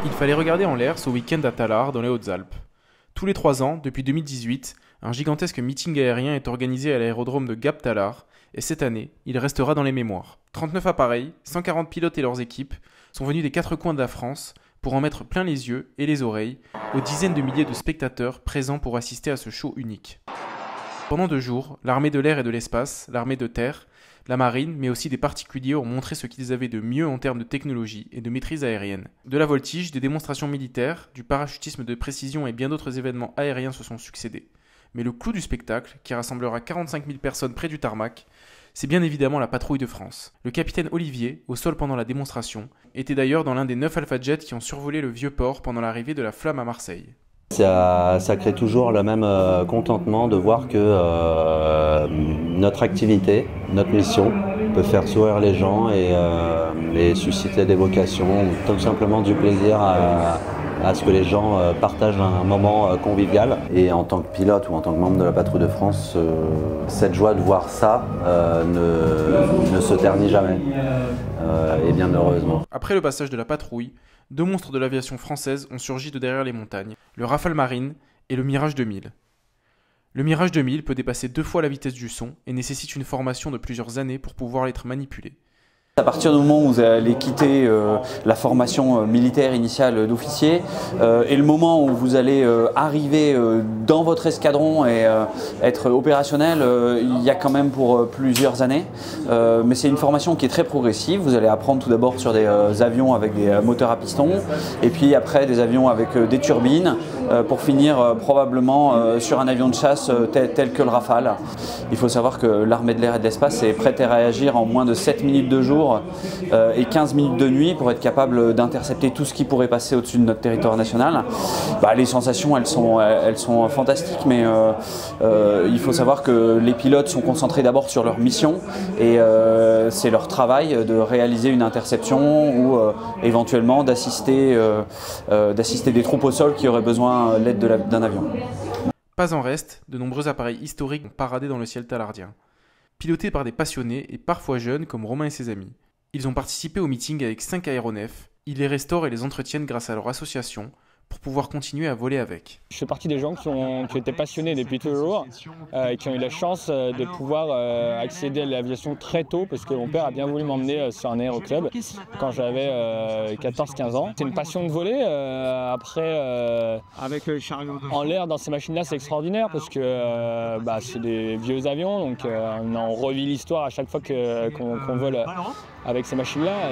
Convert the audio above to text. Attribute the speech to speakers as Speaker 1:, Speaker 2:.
Speaker 1: Il fallait regarder en l'air ce week-end à Tallard, dans les Hautes-Alpes. Tous les 3 ans, depuis 2018, un gigantesque meeting aérien est organisé à l'aérodrome de Gap-Tallard, et cette année, il restera dans les mémoires. 39 appareils, 140 pilotes et leurs équipes sont venus des 4 coins de la France pour en mettre plein les yeux et les oreilles aux dizaines de milliers de spectateurs présents pour assister à ce show unique. Pendant 2 jours, l'armée de l'air et de l'espace, l'armée de terre, la marine, mais aussi des particuliers ont montré ce qu'ils avaient de mieux en termes de technologie et de maîtrise aérienne. De la voltige, des démonstrations militaires, du parachutisme de précision et bien d'autres événements aériens se sont succédés. Mais le clou du spectacle, qui rassemblera 45 000 personnes près du tarmac, c'est bien évidemment la patrouille de France. Le capitaine Olivier, au sol pendant la démonstration, était d'ailleurs dans l'un des 9 Alpha Jets qui ont survolé le Vieux-Port pendant l'arrivée de la Flamme à Marseille.
Speaker 2: Ça crée toujours le même contentement de voir que notre activité, notre mission peut faire sourire les gens et susciter des vocations, ou tout simplement du plaisir à ce que les gens partagent un moment convivial. Et en tant que pilote ou en tant que membre de la patrouille de France, cette joie de voir ça ne se ternit jamais, et bien heureusement.
Speaker 1: Après le passage de la patrouille, 2 monstres de l'aviation française ont surgi de derrière les montagnes, le Rafale Marine et le Mirage 2000. Le Mirage 2000 peut dépasser 2 fois la vitesse du son et nécessite une formation de plusieurs années pour pouvoir être manipulé.
Speaker 3: À partir du moment où vous allez quitter la formation militaire initiale d'officier et le moment où vous allez arriver dans votre escadron et être opérationnel, il y a quand même pour plusieurs années. Mais c'est une formation qui est très progressive. Vous allez apprendre tout d'abord sur des avions avec des moteurs à piston et puis après des avions avec des turbines pour finir probablement sur un avion de chasse tel que le Rafale. Il faut savoir que l'armée de l'air et de l'espace est prête à réagir en moins de 7 minutes de jour et 15 minutes de nuit pour être capable d'intercepter tout ce qui pourrait passer au-dessus de notre territoire national. Les sensations, elles sont fantastiques, mais il faut savoir que les pilotes sont concentrés d'abord sur leur mission et c'est leur travail de réaliser une interception ou éventuellement d'assister des troupes au sol qui auraient besoin de l'aide d'un avion.
Speaker 1: Pas en reste, de nombreux appareils historiques ont paradé dans le ciel tallardien. Pilotés par des passionnés et parfois jeunes comme Romain et ses amis. Ils ont participé au meeting avec 5 aéronefs, ils les restaurent et les entretiennent grâce à leur association pour pouvoir continuer à voler avec.
Speaker 4: Je fais partie des gens qui ont été passionnés depuis toujours et qui ont eu la chance de pouvoir accéder à l'aviation très tôt parce que mon père a bien voulu m'emmener sur un aéroclub quand j'avais 14-15 ans. C'est une passion de voler. Avec le chariot en l'air dans ces machines-là, c'est extraordinaire parce que c'est des vieux avions, donc on revit l'histoire à chaque fois qu'on vole avec ces machines-là.